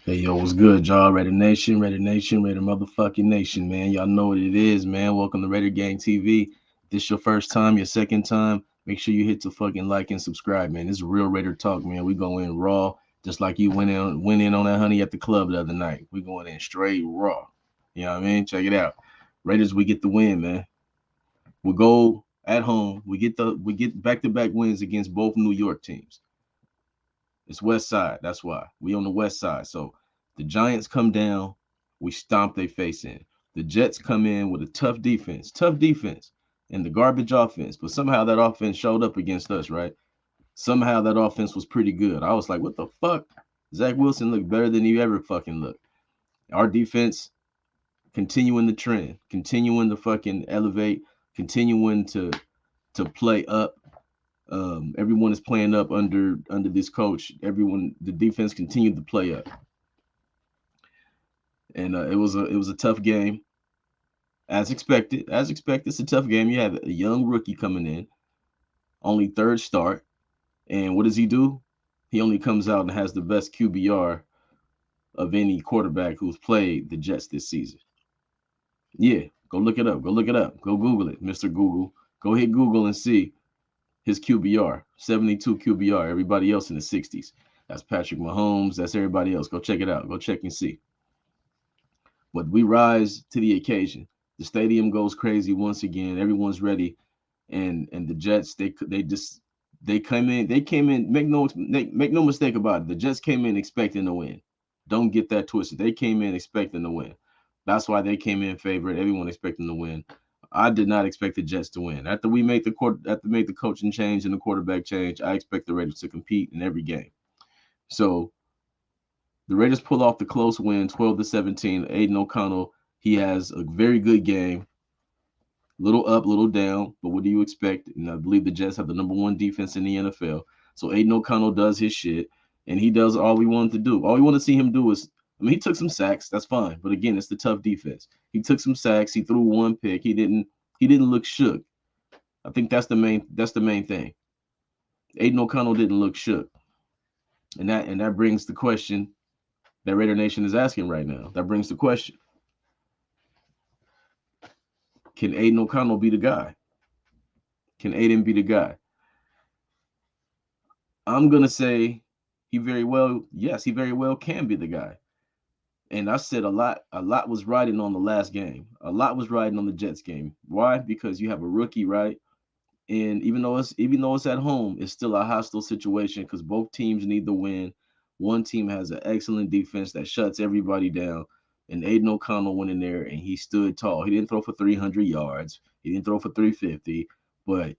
Hey, yo, what's good, y'all? Raider Nation, Raider Nation, Raider motherfucking Nation, man. Y'all know what it is, man. Welcome to Raider Gang TV. This your first time, your second time. Make sure you hit the fucking like and subscribe, man. This is real Raider talk, man. We go in raw, just like you went in on that honey at the club the other night. We going in straight raw. You know what I mean? Check it out. Raiders, we get the win, man. We go at home. We get back-to-back wins against both New York teams. It's West Side. That's why we on the West Side. So the Giants come down, we stomp their face in. The Jets come in with a tough defense, and the garbage offense. But somehow that offense showed up against us, right? Somehow that offense was pretty good. I was like, what the fuck? Zach Wilson looked better than he ever fucking looked. Our defense continuing the trend, continuing to fucking elevate, continuing to play up. Everyone is playing up under this coach. Everyone, the defense continued to play up, and it was a tough game as expected. As expected, it's a tough game. You have a young rookie coming in, only third start, and what does he do? He only comes out and has the best QBR of any quarterback who's played the Jets this season. Yeah, go look it up. Go look it up. Go Google it, Mister Google. Go hit Google and see his QBR, 72 QBR. Everybody else in the 60s. That's Patrick Mahomes. That's everybody else. Go check it out. Go check and see. But we rise to the occasion. The stadium goes crazy once again. Everyone's ready, and the Jets they came in. Make no mistake about it. The Jets came in expecting to win. Don't get that twisted. They came in expecting to win. That's why they came in favorite. Everyone expecting to win. I did not expect the Jets to win. After made the coaching change and the quarterback change, I expect the Raiders to compete in every game. So the Raiders pull off the close win, 12-17. Aiden O'Connell, he has a very good game. Little up, little down, but what do you expect? And I believe the Jets have the number one defense in the NFL. So Aiden O'Connell does his shit, and he does all we wanted to do. All we want to see him do is, I mean, he took some sacks. That's fine, but again, it's the tough defense. He took some sacks. He threw one pick. He didn't look shook. I think that's the main thing. Aiden O'Connell didn't look shook, and that brings the question that Raider Nation is asking right now. That brings the question: can Aiden O'Connell be the guy? Can Aiden be the guy? I'm gonna say he very well can be the guy. And I said a lot was riding on the last game. A lot was riding on the Jets game. Why? Because you have a rookie, right? And even though it's at home, it's still a hostile situation because both teams need the win. One team has an excellent defense that shuts everybody down. And Aiden O'Connell went in there and he stood tall. He didn't throw for 300 yards. He didn't throw for 350, but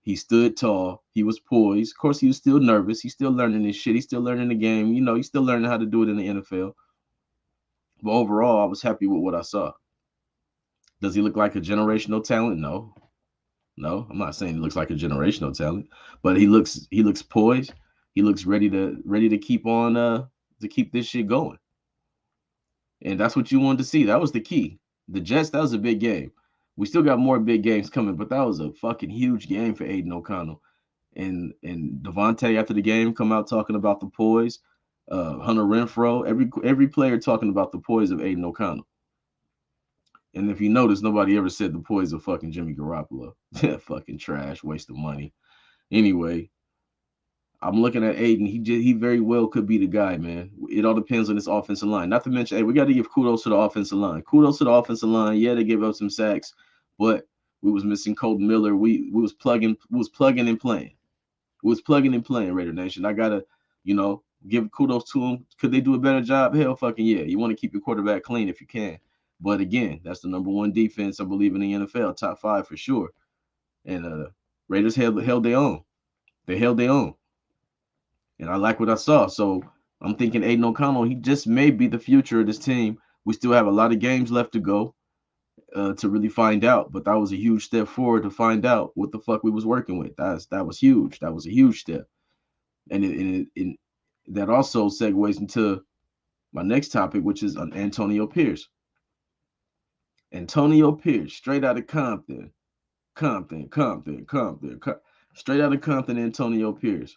he stood tall. He was poised. Of course, he was still nervous. He's still learning this shit. He's still learning the game. He's still learning how to do it in the NFL. But overall, I was happy with what I saw. Does he look like a generational talent? No. No, I'm not saying he looks like a generational talent, but he looks poised. He looks ready to keep on to keep this shit going. And that's what you wanted to see. That was the key. The Jets, that was a big game. We still got more big games coming, but that was a fucking huge game for Aiden O'Connell. And Devontae after the game come out talking about the poise. Hunter Renfro, every player talking about the poise of Aiden O'Connell. And if you notice, nobody ever said the poise of fucking Jimmy Garoppolo. Fucking trash, waste of money. Anyway, I'm looking at Aiden. He very well could be the guy, man. It all depends on this offensive line. Not to mention, hey, we got to give kudos to the offensive line. Kudos to the offensive line. Yeah, they gave up some sacks, but we was missing Colton Miller. We was plugging and playing. We was plugging and playing, Raider Nation. I gotta, give kudos to them. Could they do a better job? Hell, fucking yeah. You want to keep your quarterback clean if you can. But again, that's the number one defense I believe in the NFL, top five for sure. And Raiders held their own. They held their own, and I like what I saw. So I'm thinking Aiden O'Connell, he just may be the future of this team. We still have a lot of games left to go to really find out, but that was a huge step forward to find out what the fuck we was working with. That was huge. That was a huge step, and that also segues into my next topic, which is on Antonio Pierce. Antonio Pierce, straight out of Compton, Compton, Compton, Compton, straight out of Compton. Antonio Pierce.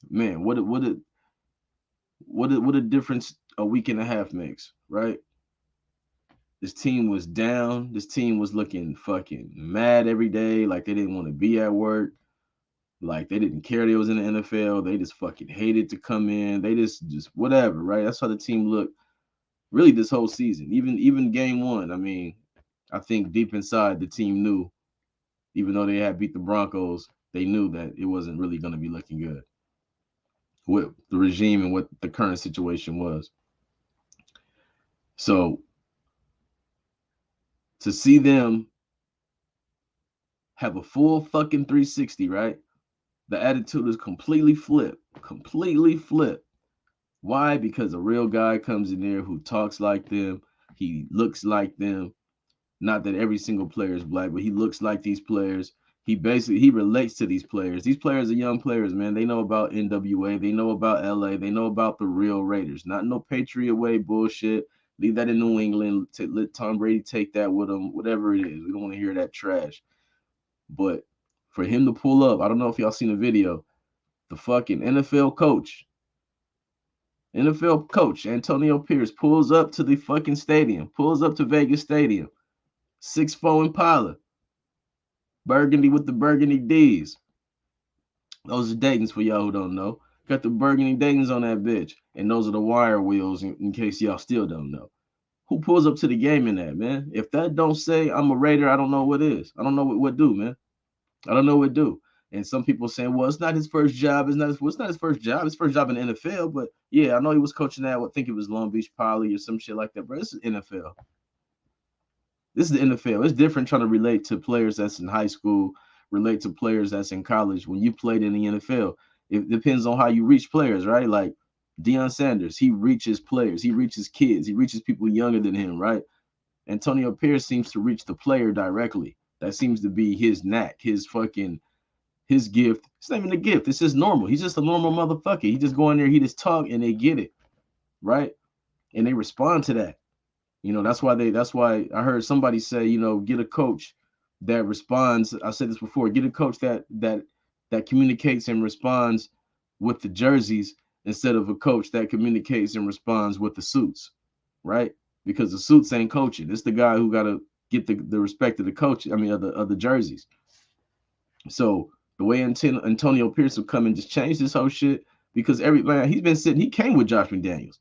Man, what a difference a week and a half makes, right? This team was down. This team was looking fucking mad every day, like they didn't want to be at work, like they didn't care they was in the NFL. They just fucking hated to come in. They just whatever, right? That's how the team looked really this whole season. Even game one. I mean, I think deep inside the team knew, even though they had beat the Broncos, they knew that it wasn't really going to be looking good with the regime and what the current situation was. So to see them have a full fucking 360, right? The attitude is completely flipped. Completely flipped. Why? Because a real guy comes in there who talks like them. He looks like them. Not that every single player is black, but he looks like these players. He relates to these players. These players are young players, man. They know about NWA. They know about LA. They know about the real Raiders. Not no Patriot way bullshit. Leave that in New England. Let Tom Brady take that with him. Whatever it is, we don't want to hear that trash. But for him to pull up, I don't know if y'all seen the video. The fucking NFL coach Antonio Pierce pulls up to the fucking stadium, pulls up to Vegas Stadium, 6'4" Impala, burgundy with the burgundy D's. Those are Dayton's for y'all who don't know. Got the burgundy Dayton's on that bitch, and those are the wire wheels in case y'all still don't know. Who pulls up to the game in that, man? If that don't say I'm a Raider, I don't know what is. I don't know what do, man. I don't know what do. And some people saying, well, it's not his first job. It's not his first job. His first job in the NFL. But yeah, I know he was coaching at, I think it was Long Beach Poly or some shit like that. But this is NFL. This is the NFL. It's different trying to relate to players that's in high school, relate to players that's in college. When you played in the NFL, it depends on how you reach players, right? Like Deion Sanders, he reaches players, he reaches kids, he reaches people younger than him, right? Antonio Pierce seems to reach the player directly. That seems to be his knack, his gift. It's not even a gift. It's just normal. He's just a normal motherfucker. He just go in there, he just talk, and they get it, right? And they respond to that. That's why I heard somebody say, get a coach that responds. I said this before, get a coach that communicates and responds with the jerseys instead of a coach that communicates and responds with the suits, right? Because the suits ain't coaching. It's the guy who gotta get the respect of the coach, I mean of the jerseys. So the way Antonio Pierce will come and just change this whole shit because every man he came with Josh McDaniels.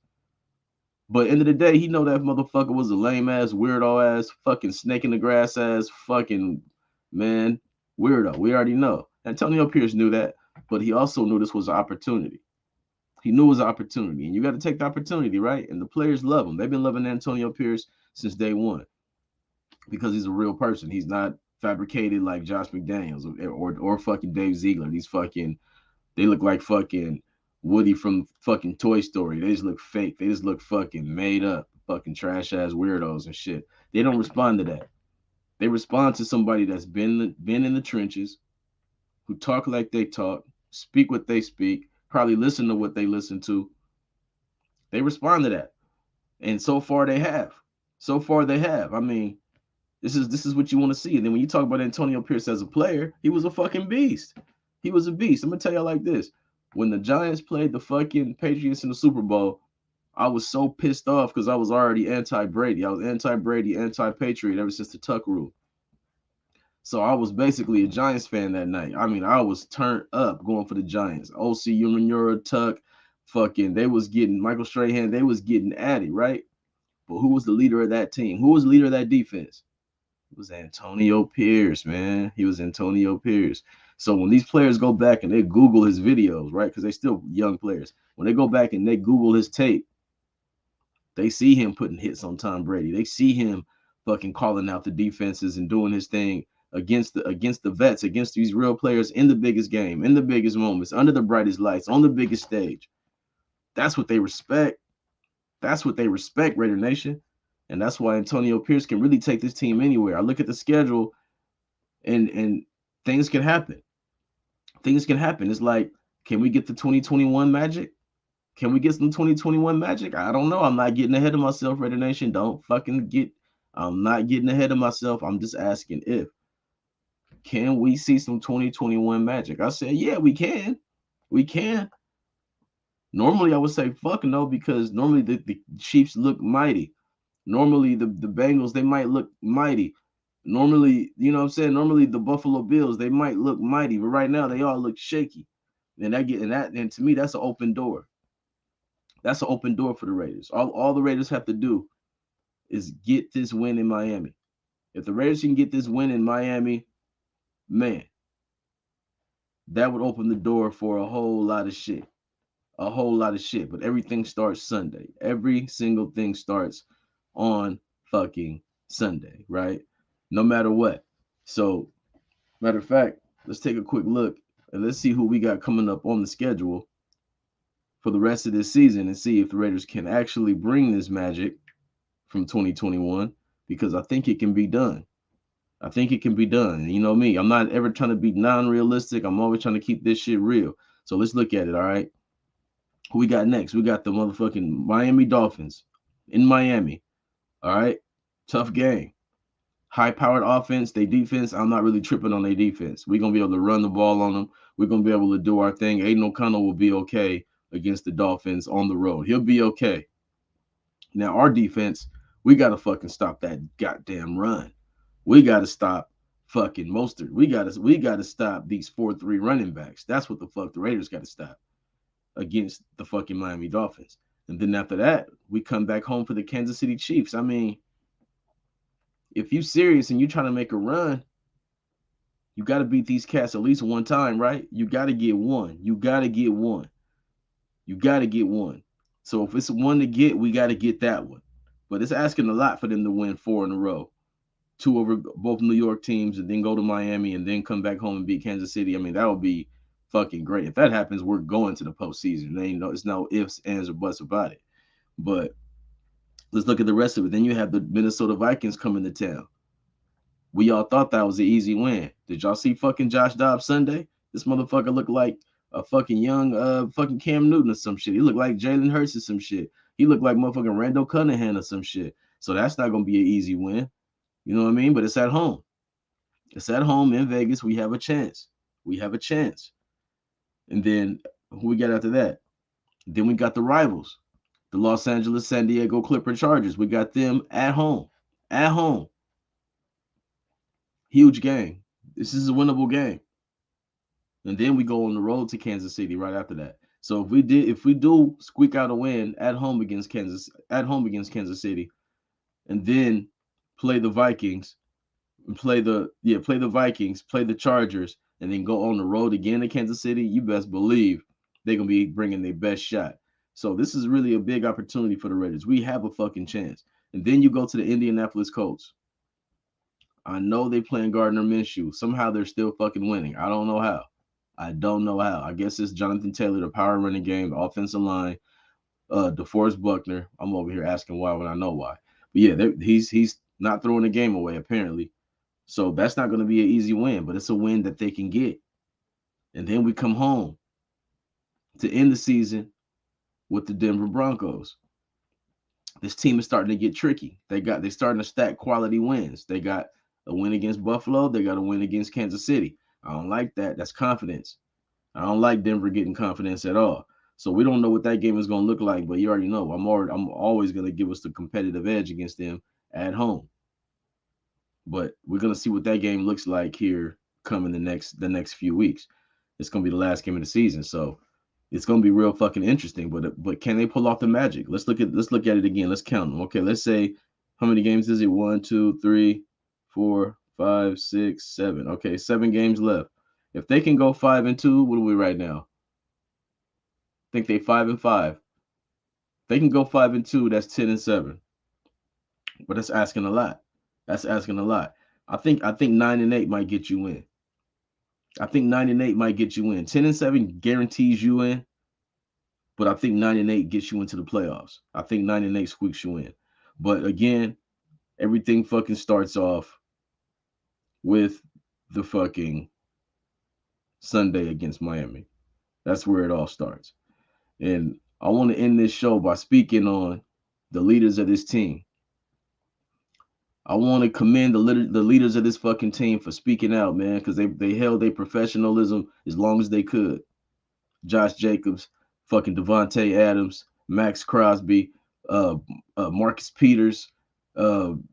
But end of the day, he know that motherfucker was a lame ass, weirdo ass, fucking snake in the grass ass, fucking man, weirdo. We already know. Antonio Pierce knew that, but he also knew this was an opportunity. He knew it was an opportunity, and you got to take the opportunity, right? And the players love him. They've been loving Antonio Pierce since day one because he's a real person. He's not fabricated like Josh McDaniels or fucking Dave Ziegler. They look like fucking Woody from fucking Toy Story. They just look fake. They just look fucking made up, fucking trash ass weirdos and shit. They don't respond to that. They respond to somebody that's been in the trenches, who talk like they talk, speak what they speak, probably listen to what they listen to. They respond to that, and so far they have. So far they have. I mean, this is what you want to see. And then when you talk about Antonio Pierce as a player, he was a fucking beast. He was a beast. I'm gonna tell y'all like this: when the Giants played the fucking Patriots in the Super Bowl, I was so pissed off because I was already anti-Brady. I was anti-Brady, anti-Patriot ever since the Tuck rule. So I was basically a Giants fan that night. I mean, I was turned up going for the Giants. OC Umanura, Tuck, fucking, they was getting Michael Strahan. They was getting at it, right? But who was the leader of that team? Who was the leader of that defense? It was Antonio Pierce, man. He was Antonio Pierce. So when these players go back and they Google his videos, right? Because they still young players. When they go back and they Google his tape, they see him putting hits on Tom Brady. They see him fucking calling out the defenses and doing his thing against the vets, against these real players in the biggest game, in the biggest moments, under the brightest lights, on the biggest stage. That's what they respect. That's what they respect, Raider Nation. And that's why Antonio Pierce can really take this team anywhere. I look at the schedule and things can happen. Things can happen. It's like, can we get the 2021 magic? Can we get some 2021 magic? I don't know. I'm not getting ahead of myself, Raider Nation. Don't fucking get. I'm not getting ahead of myself. I'm just asking if. Can we see some 2021 magic? I said, yeah, we can. We can. Normally, I would say fuck no because normally the Chiefs look mighty. Normally, the Bengals they might look mighty. Normally, you know what I'm saying. Normally, the Buffalo Bills they might look mighty, but right now they all look shaky. And to me that's an open door. That's an open door for the Raiders. All the Raiders have to do is get this win in Miami. If the Raiders can get this win in Miami, man, that would open the door for a whole lot of shit. A whole lot of shit. But everything starts Sunday. Every single thing starts on fucking Sunday, right? No matter what. So, matter of fact, let's take a quick look and let's see who we got coming up on the schedule for the rest of this season and see if the Raiders can actually bring this magic from 2021 because I think it can be done. I think it can be done. You know me, I'm not ever trying to be non-realistic. I'm always trying to keep this shit real. So let's look at it, all right? Who we got next? We got the motherfucking Miami Dolphins in Miami. All right. Tough game. High powered offense. They defense, I'm not really tripping on their defense. We're gonna be able to run the ball on them. We're gonna be able to do our thing. Aiden O'Connell will be okay against the Dolphins on the road. He'll be okay. Now our defense, we gotta fucking stop that goddamn run. We gotta stop fucking Mostert. We gotta stop these 4-3 running backs. That's what the fuck the Raiders gotta stop against the fucking Miami Dolphins. And then after that, we come back home for the Kansas City Chiefs. I mean, if you serious and you trying to make a run, you got to beat these cats at least one time, right? You got to get one. You got to get one. You got to get one. So if it's one to get, we got to get that one. But it's asking a lot for them to win 4 in a row, 2 over both New York teams, and then go to Miami and then come back home and beat Kansas City. I mean, that would be fucking great. If that happens, we're going to the postseason. There ain't no, it's no ifs, ands, or buts about it. But let's look at the rest of it. Then you have the Minnesota Vikings coming to town. We all thought that was an easy win. Did y'all see fucking Josh Dobbs Sunday? This motherfucker looked like a fucking young fucking Cam Newton or some shit. He looked like Jalen Hurts or some shit. He looked like motherfucking Randall Cunningham or some shit. So that's not gonna be an easy win. You know what I mean? But it's at home. It's at home in Vegas. We have a chance. We have a chance. And then who we got after that? Then we got the rivals, the Los Angeles San Diego Clipper Chargers. We got them at home. At home. Huge game. This is a winnable game. And then we go on the road to Kansas City right after that. So if we do squeak out a win at home against Kansas City, and then play the Vikings and play the Vikings, play the Chargers, and then go on the road again to Kansas City, you best believe they're gonna be bringing their best shot. So this is really a big opportunity for the Raiders. We have a fucking chance. And then you go to the Indianapolis Colts. I know they playing Gardner Minshew. Somehow they're still fucking winning. I don't know how. I don't know how. I guess it's Jonathan Taylor, the power running game, the offensive line, DeForest Buckner. I'm over here asking why when I know why. But yeah, he's not throwing the game away apparently. So that's not going to be an easy win, but it's a win that they can get. And then we come home to end the season with the Denver Broncos. This team is starting to get tricky. They're starting to stack quality wins. They got a win against Buffalo. They got a win against Kansas City. I don't like that. That's confidence. I don't like Denver getting confidence at all. So we don't know what that game is going to look like, but you already know. I'm always going to give us the competitive edge against them at home. But we're going to see what that game looks like here coming the next few weeks. It's going to be the last game of the season, so it's going to be real fucking interesting. But can they pull off the magic? Let's look at it again. Let's count them. Okay, let's say how many games is it? 1, 2, 3, 4, 5, 6, 7. Okay, 7 games left. If they can go 5-2, what are we right now? I think they 5-5. They can go 5-2. That's 10-7. But that's asking a lot. That's asking a lot. I think 9-8 might get you in. I think 9-8 might get you in. 10-7 guarantees you in, but I think 9-8 gets you into the playoffs. I think 9-8 squeaks you in. But again, everything fucking starts off with the fucking Sunday against Miami. That's where it all starts. And I want to end this show by speaking on the leaders of this team. I want to commend the leaders of this fucking team for speaking out, man, because they held their professionalism as long as they could. Josh Jacobs, fucking Devontae Adams, Max Crosby, uh, Marcus Peters,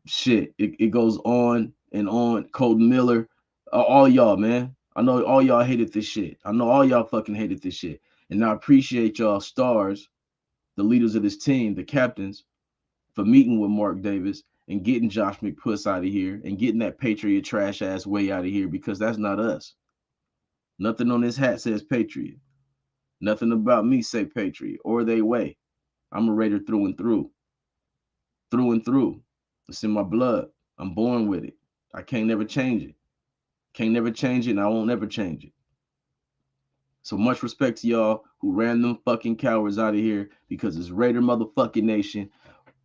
shit. It goes on and on. Colton Miller, all y'all, man. I know all y'all hated this shit. I know all y'all fucking hated this shit. And I appreciate y'all stars, the leaders of this team, the captains, for meeting with Mark Davis and getting Josh McPuss out of here and getting that Patriot trash ass way out of here because that's not us. Nothing on this hat says Patriot. Nothing about me say Patriot or they way. I'm a Raider through and through. Through and through. It's in my blood. I'm born with it. I can't never change it. Can't never change it, and I won't never change it. So much respect to y'all who ran them fucking cowards out of here because it's Raider motherfucking Nation,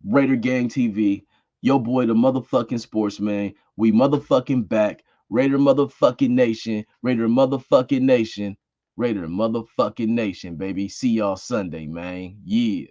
Raider Gang TV, yo boy the motherfucking sportsman. We motherfucking back. Raider motherfucking Nation, Raider motherfucking Nation, Raider motherfucking Nation, baby. See y'all Sunday, man. Yeah.